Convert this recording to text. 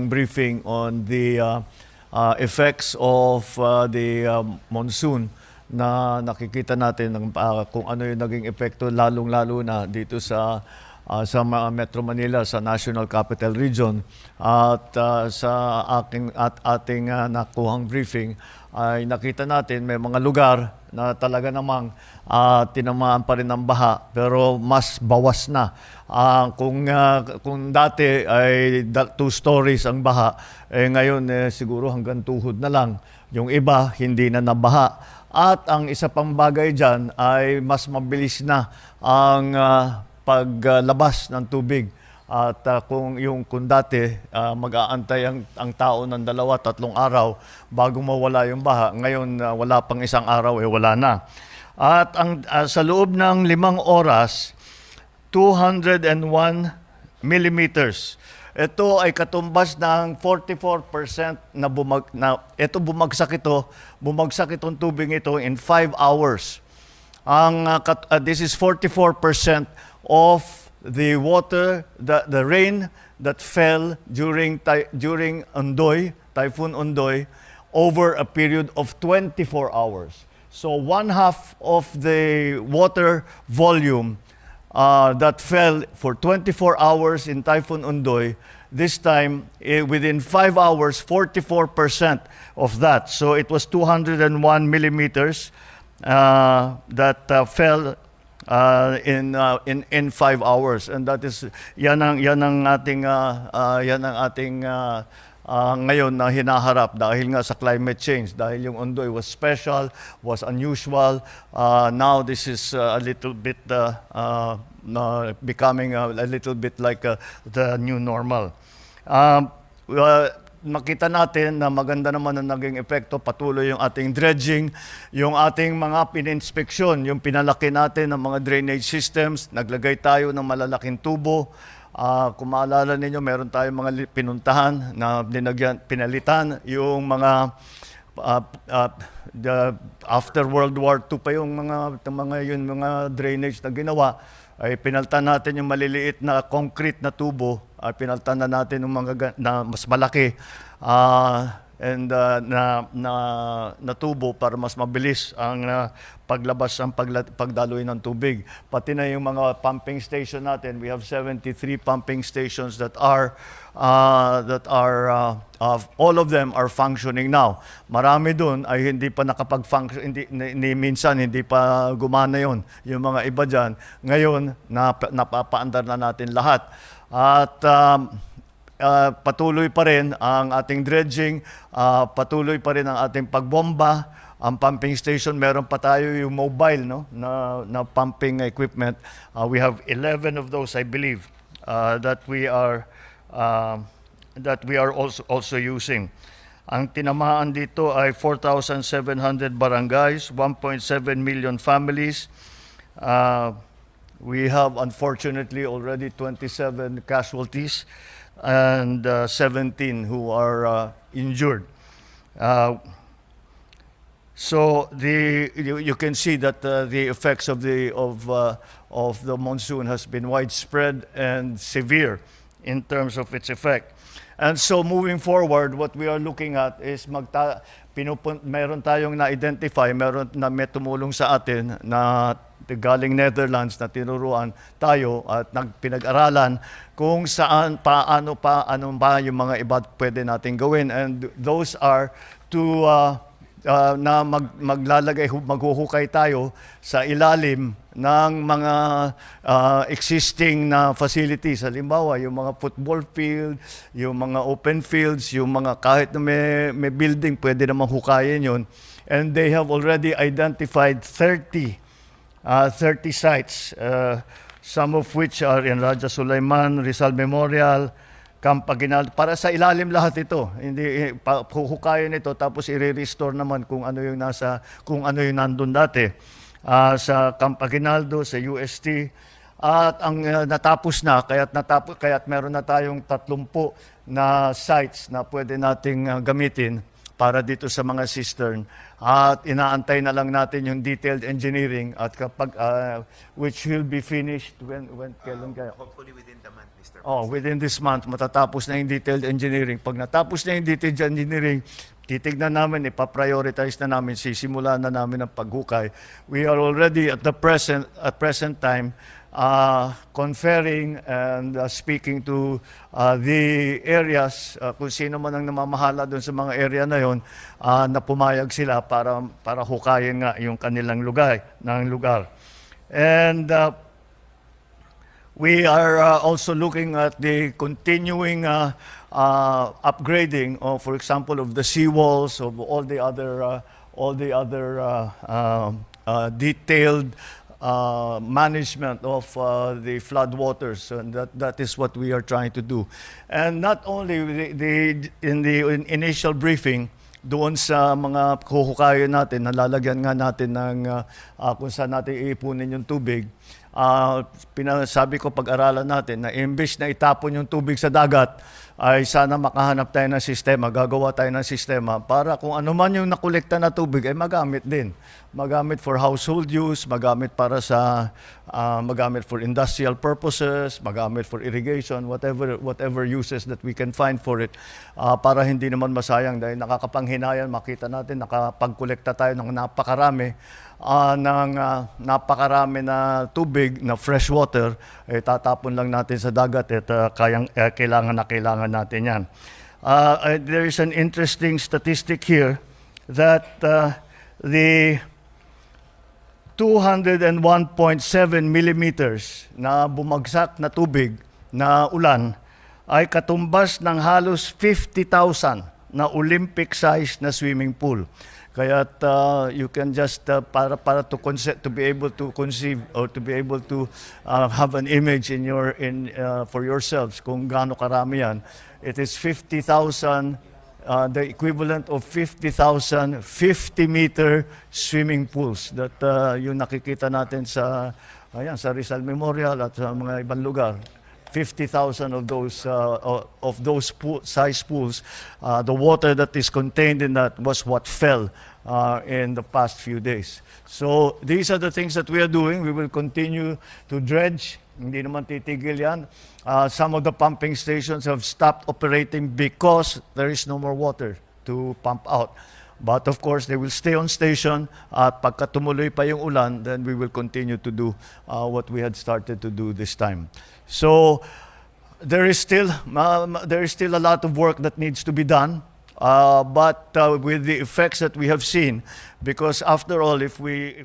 briefing on the effects of the monsoon na nakikita natin ng, kung ano yung naging epekto lalong-lalo na dito sa Metro Manila, sa National Capital Region. At sa ating nakuhang briefing ay nakita natin may mga lugar na talaga namang tinamaan pa rin ng baha pero mas bawas na. Kung dati ay 2 stories ang baha, ngayon siguro hanggang tuhod na lang. Yung iba hindi na nabaha. At ang isa pang bagay dyan ay mas mabilis na ang paglabas ng tubig. At kung dati mag-aantay ang tao ng 2-3 araw bago mawala yung baha, ngayon wala pang 1 araw, wala na. At sa loob ng 5 oras, 201 millimeters. Ito ay katumbas ng 44% na bumagsak itong tubig ito in 5 hours. This is 44% of the water, the rain that fell during Typhoon Ondoy over a period of 24 hours. So 1/2 of the water volume that fell for 24 hours in Typhoon Ondoy, this time within 5 hours, 44% of that. So it was 201 millimeters that fell in 5 hours, and that is yan ang ating ngayon na hinaharap dahil nga sa climate change, dahil yung Ondoy was special, was unusual. Now this is a little bit becoming a little bit like the new normal. Makita natin na maganda naman ang naging epekto, patuloy yung ating dredging, yung ating mga pininspeksyon, yung pinalaki natin ng mga drainage systems, naglagay tayo ng malalaking tubo. Kung maalala ninyo, meron tayong mga pinuntahan na pinalitan yung mga after World War II pa yung mga drainage na ginawa. Ay pinaltan natin yung maliliit na concrete na tubo, ay pinaltan na natin yung mga na mas malaki na tubo para mas mabilis ang paglabas ng pagdaloy ng tubig. Pati na yung mga pumping station natin, we have 73 pumping stations that are all of them are functioning now. Marami doon ay hindi pa nakapag-function, minsan hindi pa gumana yon. Yung mga iba dyan, ngayon napapaandar na natin lahat. At patuloy pa rin ang ating dredging, patuloy pa rin ang ating pagbomba. Ang pumping station, meron pa tayo yung mobile na pumping equipment. We have 11 of those, I believe, that we are also using. Ang tinamaan dito ay 4,700 barangays, 1.7 million families. We have unfortunately already 27 casualties and 17 who are injured. So you can see that the effects of the monsoon has been widespread and severe in terms of its effect. And so moving forward, what we are looking at is meron tayong na-identify, meron na may tumulong sa atin na galing Netherlands na tinuruan tayo at pinag-aralan kung saan, ano ba yung mga iba pwede natin gawin. And those are na maghuhukay tayo sa ilalim ng mga existing na facilities. Halimbawa, yung mga football field, yung mga open fields, yung mga kahit na may building, pwede namang hukayin yun. And they have already identified 30 sites, some of which are in Raja Sulaiman, Rizal Memorial, Camp Aguinaldo. Para sa ilalim lahat ito. Hindi huhukayin ito tapos i-restore naman kung ano yung nandun dati. Sa Camp Aguinaldo, sa UST. At ang natapos na, kaya't meron na tayong 30 na sites na pwede nating gamitin para dito sa mga cistern. At inaantay na lang natin yung detailed engineering at kapag which will be finished when kailan kaya? Hopefully within the month, Mr. Within this month matatapos na yung detailed engineering. Pag natapos na yung detailed engineering, titignan namin, ipaprioritize na namin, sisimulan na namin ang paghukay. We are already at present time conferring and speaking to the areas, kung sino man ang namamahala doon sa mga area na yon, na pumayag sila para hukayin nga yung kanilang lugar. And we are also looking at the continuing upgrading of, for example, of the seawalls, of all the other detailed management of the flood waters, and that is what we are trying to do. And not only in the initial briefing, doon sa mga huhukayin natin, nalalagyan nga natin ng kung saan natin iipunin yung tubig, pinasabi ko pag-aralan natin na imbes na itapon yung tubig sa dagat, ay sana makahanap tayo ng sistema, gagawa tayo ng sistema para kung ano man yung nakolekta na tubig ay magamit din. Magamit for household use, magamit para sa magamit for industrial purposes, magamit for irrigation, whatever uses that we can find for it, para hindi naman masayang dahil nakakapanghinayang makita natin nakapagkolekta tayo ng napakarami na tubig na fresh water, tatapon lang natin sa dagat at kailangan natin yan. There is an interesting statistic here that the 201.7 millimeters na bumagsak na tubig na ulan ay katumbas ng halos 50,000 na Olympic-sized na swimming pool. Kaya you can just para to be able to conceive or to be able to have an image for yourselves kung gaano karami yan. It is 50,000, the equivalent of 50,000 50-meter swimming pools that yung nakikita natin sa Rizal Memorial at sa mga ibang lugar. 50,000 of those size pools, the water that is contained in that was what fell in the past few days. So these are the things that we are doing. We will continue to dredge. Hindi naman titigil yan. Some of the pumping stations have stopped operating because there is no more water to pump out. But of course, they will stay on station at pagka tumuloy pa yung ulan, then we will continue to do what we had started to do this time. So there is still a lot of work that needs to be done, but with the effects that we have seen, because after all, if we